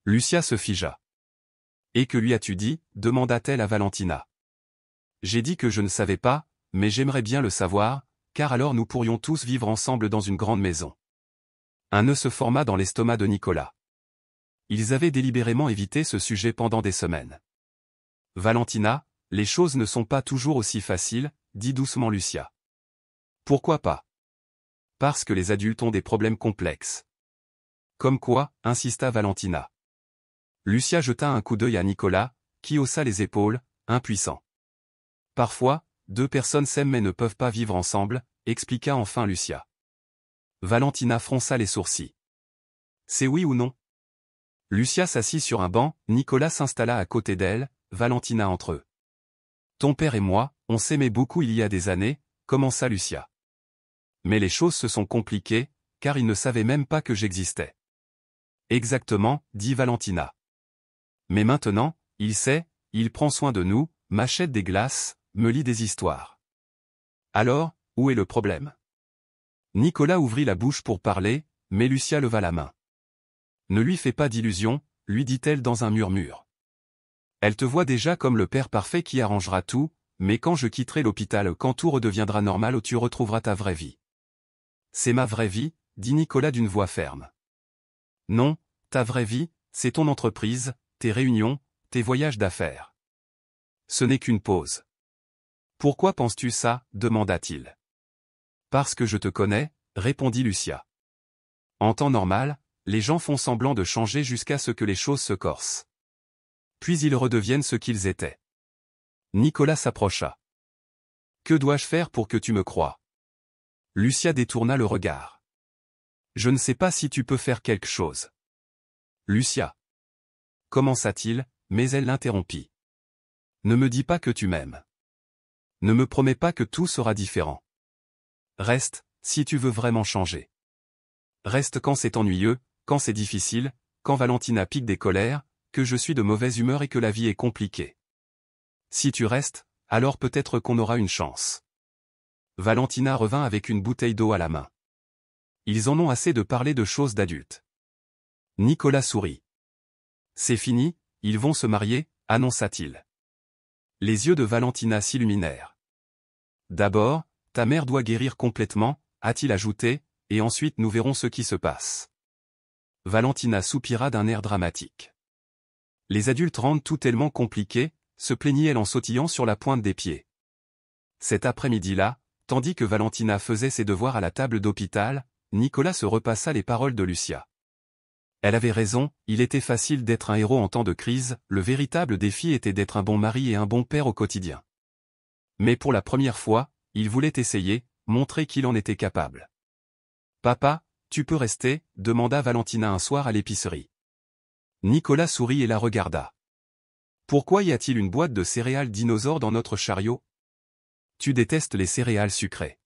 Lucia se figea. « Et que lui as-tu dit ?» demanda-t-elle à Valentina. « J'ai dit que je ne savais pas, mais j'aimerais bien le savoir, car alors nous pourrions tous vivre ensemble dans une grande maison. Un nœud se forma dans l'estomac de Nicolas. Ils avaient délibérément évité ce sujet pendant des semaines. Valentina, les choses ne sont pas toujours aussi faciles, dit doucement Lucia. Pourquoi pas? Parce que les adultes ont des problèmes complexes. Comme quoi, insista Valentina. Lucia jeta un coup d'œil à Nicolas, qui haussa les épaules, impuissant. Parfois, deux personnes s'aiment mais ne peuvent pas vivre ensemble, expliqua enfin Lucia. Valentina fronça les sourcils. C'est oui ou non? Lucia s'assit sur un banc, Nicolas s'installa à côté d'elle, Valentina entre eux. Ton père et moi, on s'aimait beaucoup il y a des années, commença Lucia. Mais les choses se sont compliquées, car il ne savait même pas que j'existais. Exactement, dit Valentina. Mais maintenant, il sait, il prend soin de nous, m'achète des glaces, me lit des histoires. Alors, où est le problème? Nicolas ouvrit la bouche pour parler, mais Lucia leva la main. Ne lui fais pas d'illusions, lui dit-elle dans un murmure. Elle te voit déjà comme le père parfait qui arrangera tout, mais quand je quitterai l'hôpital, quand tout redeviendra normal, tu retrouveras ta vraie vie. C'est ma vraie vie, dit Nicolas d'une voix ferme. Non, ta vraie vie, c'est ton entreprise, tes réunions, tes voyages d'affaires. Ce n'est qu'une pause. Pourquoi penses-tu ça? Demanda-t-il. Parce que je te connais, répondit Lucia. En temps normal, les gens font semblant de changer jusqu'à ce que les choses se corsent. Puis ils redeviennent ce qu'ils étaient. Nicolas s'approcha. Que dois-je faire pour que tu me croies? Lucia détourna le regard. Je ne sais pas si tu peux faire quelque chose. Lucia. Commença-t-il, mais elle l'interrompit. Ne me dis pas que tu m'aimes. Ne me promets pas que tout sera différent. Reste, si tu veux vraiment changer. Reste quand c'est ennuyeux, quand c'est difficile, quand Valentina pique des colères, que je suis de mauvaise humeur et que la vie est compliquée. Si tu restes, alors peut-être qu'on aura une chance. Valentina revint avec une bouteille d'eau à la main. Ils en ont assez de parler de choses d'adultes. Nicolas sourit. C'est fini, ils vont se marier, annonça-t-il. Les yeux de Valentina s'illuminèrent. D'abord, ta mère doit guérir complètement, a-t-il ajouté, et ensuite nous verrons ce qui se passe. Valentina soupira d'un air dramatique. Les adultes rendent tout tellement compliqué, se plaignit-elle en sautillant sur la pointe des pieds. Cet après-midi-là, tandis que Valentina faisait ses devoirs à la table d'hôpital, Nicolas se repassa les paroles de Lucia. Elle avait raison, il était facile d'être un héros en temps de crise, le véritable défi était d'être un bon mari et un bon père au quotidien. Mais pour la première fois, il voulait essayer, montrer qu'il en était capable. Papa, tu peux rester, demanda Valentina un soir à l'épicerie. Nicolas sourit et la regarda. Pourquoi y a-t-il une boîte de céréales dinosaures dans notre chariot? Tu détestes les céréales sucrées.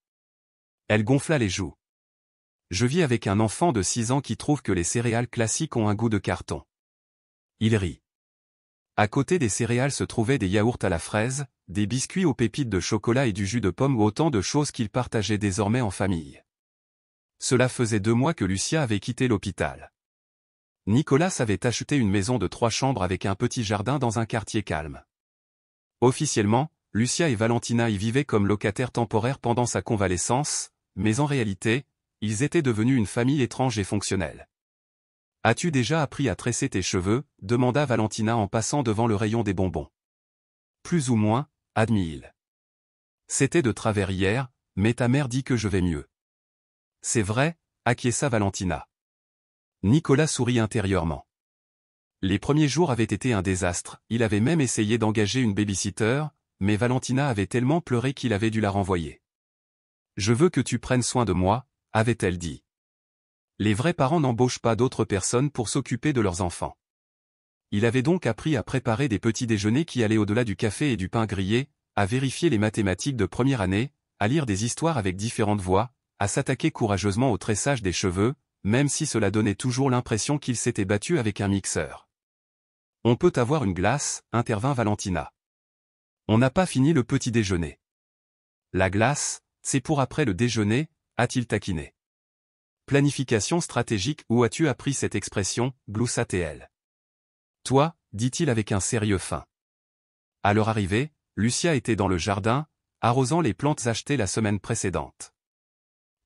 Elle gonfla les joues. Je vis avec un enfant de 6 ans qui trouve que les céréales classiques ont un goût de carton. Il rit. À côté des céréales se trouvaient des yaourts à la fraise, des biscuits aux pépites de chocolat et du jus de pomme, autant de choses qu'ils partageaient désormais en famille. Cela faisait 2 mois que Lucia avait quitté l'hôpital. Nicolas avait acheté une maison de 3 chambres avec un petit jardin dans un quartier calme. Officiellement, Lucia et Valentina y vivaient comme locataires temporaires pendant sa convalescence, mais en réalité, ils étaient devenus une famille étrange et fonctionnelle. « As-tu déjà appris à tresser tes cheveux » demanda Valentina en passant devant le rayon des bonbons. « Plus ou moins, admit-il. C'était de travers hier, mais ta mère dit que je vais mieux. » C'est vrai, acquiesça Valentina. Nicolas sourit intérieurement. Les premiers jours avaient été un désastre, il avait même essayé d'engager une baby-sitter, mais Valentina avait tellement pleuré qu'il avait dû la renvoyer. « Je veux que tu prennes soin de moi », avait-elle dit. Les vrais parents n'embauchent pas d'autres personnes pour s'occuper de leurs enfants. Il avait donc appris à préparer des petits déjeuners qui allaient au-delà du café et du pain grillé, à vérifier les mathématiques de première année, à lire des histoires avec différentes voix, à s'attaquer courageusement au tressage des cheveux, même si cela donnait toujours l'impression qu'il s'était battu avec un mixeur. « On peut avoir une glace » intervint Valentina. « On n'a pas fini le petit déjeuner. »« La glace, c'est pour après le déjeuner » a-t-il taquiné. Planification stratégique, où as-tu appris cette expression, gloussa-t-elle. Toi, dit-il avec un sérieux fin. À leur arrivée, Lucia était dans le jardin, arrosant les plantes achetées la semaine précédente.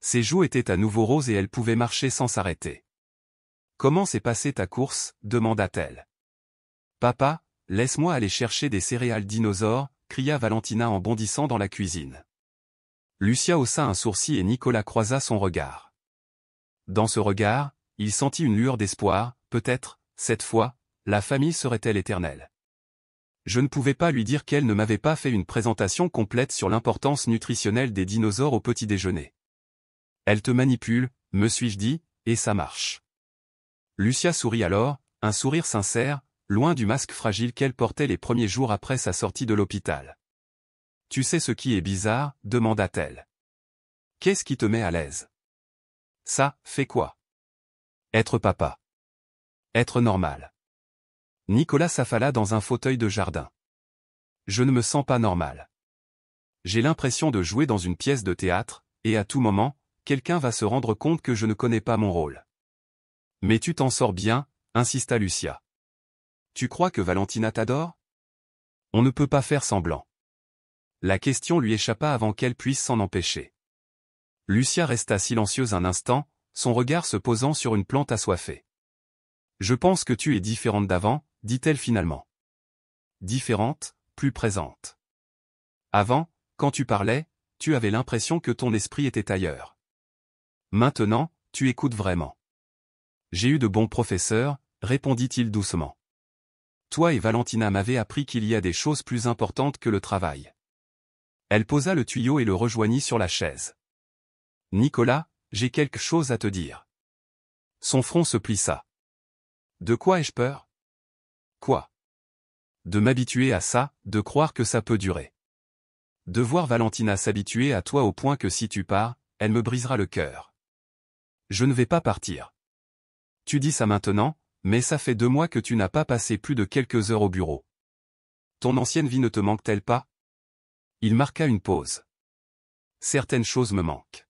Ses joues étaient à nouveau roses et elle pouvait marcher sans s'arrêter. « Comment s'est passée ta course ?» demanda-t-elle. « Papa, laisse-moi aller chercher des céréales dinosaures » cria Valentina en bondissant dans la cuisine. Lucia haussa un sourcil et Nicolas croisa son regard. Dans ce regard, il sentit une lueur d'espoir, peut-être, cette fois, la famille serait-elle éternelle. Je ne pouvais pas lui dire qu'elle ne m'avait pas fait une présentation complète sur l'importance nutritionnelle des dinosaures au petit déjeuner. Elle te manipule, me suis-je dit, et ça marche. Lucia sourit alors, un sourire sincère, loin du masque fragile qu'elle portait les premiers jours après sa sortie de l'hôpital. « Tu sais ce qui est bizarre ?» demanda-t-elle. « Qu'est-ce qui te met à l'aise ?»« Ça, fait quoi ?»« Être papa. Être normal. » Nicolas s'affala dans un fauteuil de jardin. « Je ne me sens pas normal. J'ai l'impression de jouer dans une pièce de théâtre, et à tout moment, quelqu'un va se rendre compte que je ne connais pas mon rôle. »« Mais tu t'en sors bien, » insista Lucia. « Tu crois que Valentina t'adore ? On ne peut pas faire semblant. » La question lui échappa avant qu'elle puisse s'en empêcher. Lucia resta silencieuse un instant, son regard se posant sur une plante assoiffée. « Je pense que tu es différente d'avant, » dit-elle finalement. Différente, plus présente. Avant, quand tu parlais, tu avais l'impression que ton esprit était ailleurs. Maintenant, tu écoutes vraiment. J'ai eu de bons professeurs, répondit-il doucement. Toi et Valentina m'avez appris qu'il y a des choses plus importantes que le travail. Elle posa le tuyau et le rejoignit sur la chaise. Nicolas, j'ai quelque chose à te dire. Son front se plissa. De quoi ai-je peur ? Quoi ? De m'habituer à ça, de croire que ça peut durer. De voir Valentina s'habituer à toi au point que si tu pars, elle me brisera le cœur. Je ne vais pas partir. Tu dis ça maintenant, mais ça fait 2 mois que tu n'as pas passé plus de quelques heures au bureau. Ton ancienne vie ne te manque-t-elle pas ? Il marqua une pause. Certaines choses me manquent.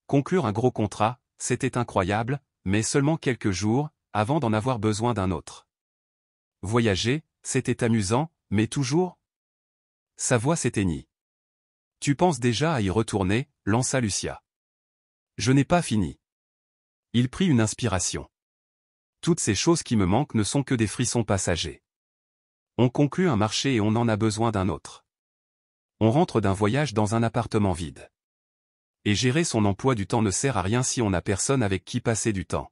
Conclure un gros contrat, c'était incroyable, mais seulement quelques jours, avant d'en avoir besoin d'un autre. Voyager, c'était amusant, mais toujours ? Sa voix s'éteignit. Tu penses déjà à y retourner, lança Lucia. Je n'ai pas fini. Il prit une inspiration. Toutes ces choses qui me manquent ne sont que des frissons passagers. On conclut un marché et on en a besoin d'un autre. On rentre d'un voyage dans un appartement vide. Et gérer son emploi du temps ne sert à rien si on n'a personne avec qui passer du temps.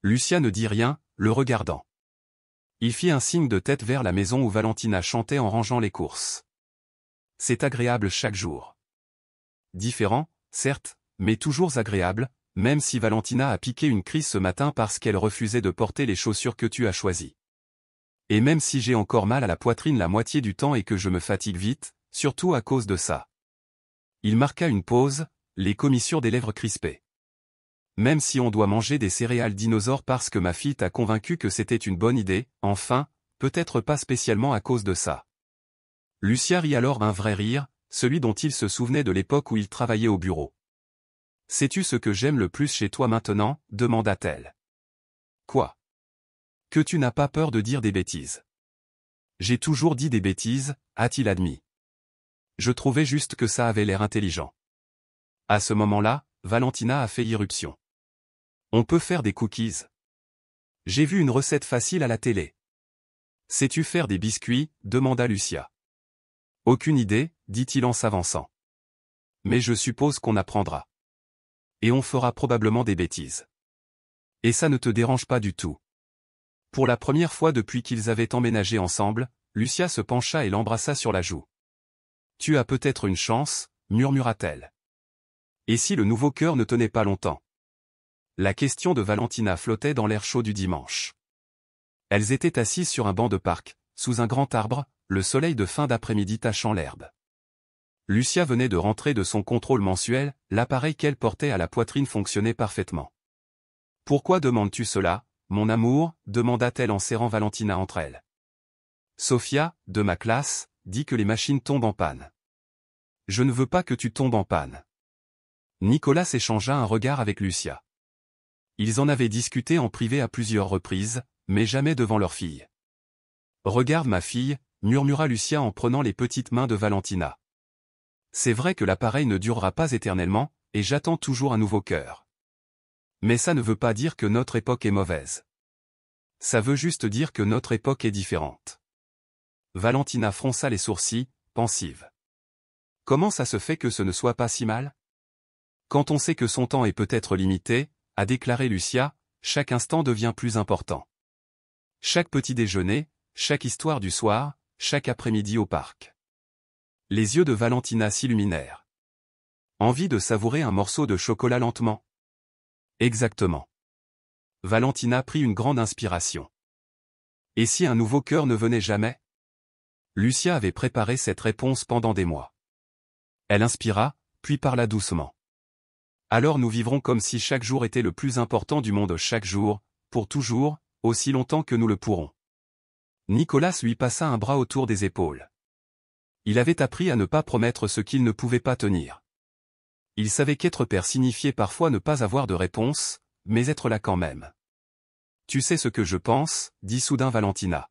Lucia ne dit rien, le regardant. Il fit un signe de tête vers la maison où Valentina chantait en rangeant les courses. C'est agréable chaque jour. Différent, certes, mais toujours agréable, même si Valentina a piqué une crise ce matin parce qu'elle refusait de porter les chaussures que tu as choisies. Et même si j'ai encore mal à la poitrine la moitié du temps et que je me fatigue vite, surtout à cause de ça. Il marqua une pause, les commissures des lèvres crispées. Même si on doit manger des céréales dinosaures parce que ma fille t'a convaincu que c'était une bonne idée, enfin, peut-être pas spécialement à cause de ça. Lucia rit alors un vrai rire, celui dont il se souvenait de l'époque où il travaillait au bureau. « Sais-tu ce que j'aime le plus chez toi maintenant ?» demanda-t-elle. « Quoi ? Que tu n'as pas peur de dire des bêtises. »« J'ai toujours dit des bêtises, » a-t-il admis. Je trouvais juste que ça avait l'air intelligent. À ce moment-là, Valentina a fait irruption. On peut faire des cookies. J'ai vu une recette facile à la télé. Sais-tu faire des biscuits ? demanda Lucia. Aucune idée, dit-il en s'avançant. Mais je suppose qu'on apprendra. Et on fera probablement des bêtises. Et ça ne te dérange pas du tout. Pour la première fois depuis qu'ils avaient emménagé ensemble, Lucia se pencha et l'embrassa sur la joue. Tu as peut-être une chance, murmura-t-elle. Et si le nouveau cœur ne tenait pas longtemps ? La question de Valentina flottait dans l'air chaud du dimanche. Elles étaient assises sur un banc de parc, sous un grand arbre, le soleil de fin d'après-midi tachant l'herbe. Lucia venait de rentrer de son contrôle mensuel, l'appareil qu'elle portait à la poitrine fonctionnait parfaitement. « Pourquoi demandes-tu cela, mon amour ?» demanda-t-elle en serrant Valentina entre elles. « Sophia, de ma classe, dit que les machines tombent en panne. Je ne veux pas que tu tombes en panne. » Nicolas échangea un regard avec Lucia. Ils en avaient discuté en privé à plusieurs reprises, mais jamais devant leur fille. « Regarde ma fille » murmura Lucia en prenant les petites mains de Valentina. « C'est vrai que l'appareil ne durera pas éternellement, et j'attends toujours un nouveau cœur. Mais ça ne veut pas dire que notre époque est mauvaise. Ça veut juste dire que notre époque est différente. Valentina fronça les sourcils, pensive. Comment ça se fait que ce ne soit pas si mal? Quand on sait que son temps est peut-être limité, a déclaré Lucia, chaque instant devient plus important. Chaque petit déjeuner, chaque histoire du soir, chaque après-midi au parc. Les yeux de Valentina s'illuminèrent. Envie de savourer un morceau de chocolat lentement? Exactement. Valentina prit une grande inspiration. Et si un nouveau cœur ne venait jamais? Lucia avait préparé cette réponse pendant des mois. Elle inspira, puis parla doucement. Alors nous vivrons comme si chaque jour était le plus important du monde chaque jour, pour toujours, aussi longtemps que nous le pourrons. Nicolas lui passa un bras autour des épaules. Il avait appris à ne pas promettre ce qu'il ne pouvait pas tenir. Il savait qu'être père signifiait parfois ne pas avoir de réponse, mais être là quand même. Tu sais ce que je pense, dit soudain Valentina.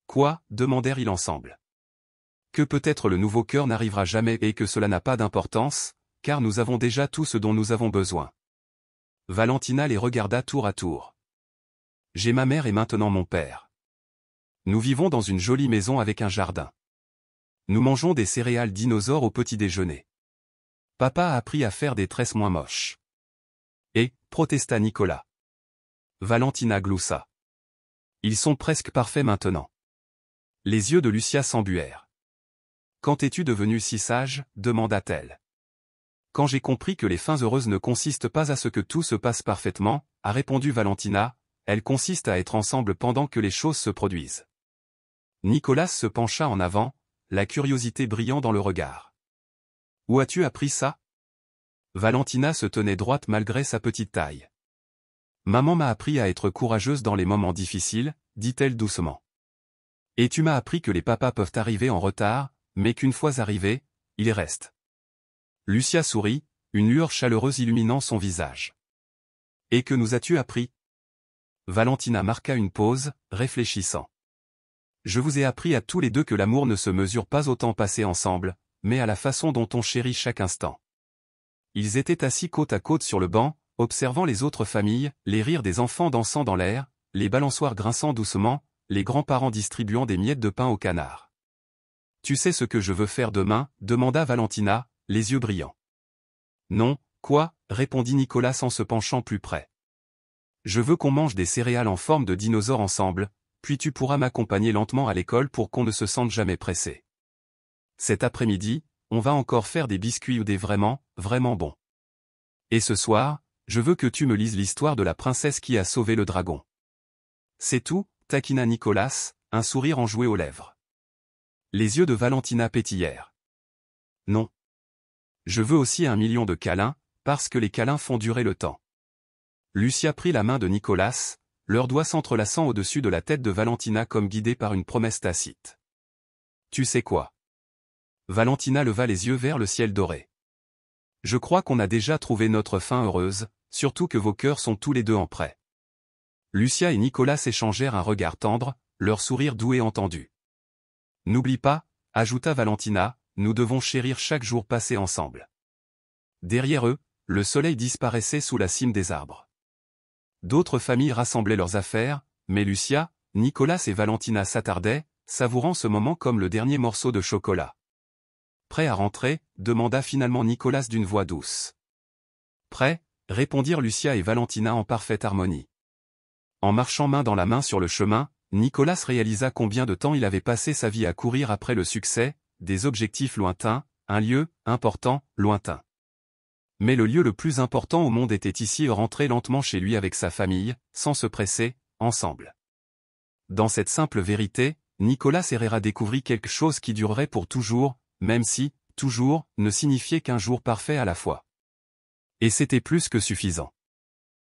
Quoi, demandèrent-ils ensemble. Que peut-être le nouveau cœur n'arrivera jamais et que cela n'a pas d'importance, car nous avons déjà tout ce dont nous avons besoin. Valentina les regarda tour à tour. J'ai ma mère et maintenant mon père. Nous vivons dans une jolie maison avec un jardin. Nous mangeons des céréales dinosaures au petit déjeuner. Papa a appris à faire des tresses moins moches. Et, protesta Nicolas. Valentina gloussa. Ils sont presque parfaits maintenant. Les yeux de Lucia s'embuèrent. Quand es-tu devenue si sage, demanda-t-elle. Quand j'ai compris que les fins heureuses ne consistent pas à ce que tout se passe parfaitement, a répondu Valentina, elles consistent à être ensemble pendant que les choses se produisent. Nicolas se pencha en avant, la curiosité brillant dans le regard. Où as-tu appris ça? Valentina se tenait droite malgré sa petite taille. Maman m'a appris à être courageuse dans les moments difficiles, dit-elle doucement. Et tu m'as appris que les papas peuvent arriver en retard, mais qu'une fois arrivés, ils restent. Lucia sourit, une lueur chaleureuse illuminant son visage. Et que nous as-tu appris? Valentina marqua une pause, réfléchissant. Je vous ai appris à tous les deux que l'amour ne se mesure pas au temps passé ensemble, mais à la façon dont on chérit chaque instant. Ils étaient assis côte à côte sur le banc, observant les autres familles, les rires des enfants dansant dans l'air, les balançoires grinçant doucement, les grands-parents distribuant des miettes de pain aux canards. Tu sais ce que je veux faire demain? Demanda Valentina, les yeux brillants. Non, quoi? Répondit Nicolas en se penchant plus près. Je veux qu'on mange des céréales en forme de dinosaure ensemble, puis tu pourras m'accompagner lentement à l'école pour qu'on ne se sente jamais pressé. Cet après-midi, on va encore faire des biscuits ou des vraiment, vraiment bons. Et ce soir, je veux que tu me lises l'histoire de la princesse qui a sauvé le dragon. C'est tout, taquina Nicolas, un sourire enjoué aux lèvres. Les yeux de Valentina pétillèrent. Non. Je veux aussi 1 million de câlins, parce que les câlins font durer le temps. Lucia prit la main de Nicolas, leurs doigts s'entrelaçant au-dessus de la tête de Valentina comme guidés par une promesse tacite. Tu sais quoi? Valentina leva les yeux vers le ciel doré. Je crois qu'on a déjà trouvé notre fin heureuse, surtout que vos cœurs sont tous les deux en prêt. Lucia et Nicolas échangèrent un regard tendre, leur sourire doux et entendu. N'oublie pas, ajouta Valentina, nous devons chérir chaque jour passé ensemble. Derrière eux, le soleil disparaissait sous la cime des arbres. D'autres familles rassemblaient leurs affaires, mais Lucia, Nicolas et Valentina s'attardaient, savourant ce moment comme le dernier morceau de chocolat. Prêt à rentrer? Demanda finalement Nicolas d'une voix douce. Prêt? Répondirent Lucia et Valentina en parfaite harmonie. En marchant main dans la main sur le chemin, Nicolas réalisa combien de temps il avait passé sa vie à courir après le succès, des objectifs lointains, un lieu, important, lointain. Mais le lieu le plus important au monde était ici et rentrer lentement chez lui avec sa famille, sans se presser, ensemble. Dans cette simple vérité, Nicolas Herrera découvrit quelque chose qui durerait pour toujours, même si, toujours, ne signifiait qu'un jour parfait à la fois. Et c'était plus que suffisant.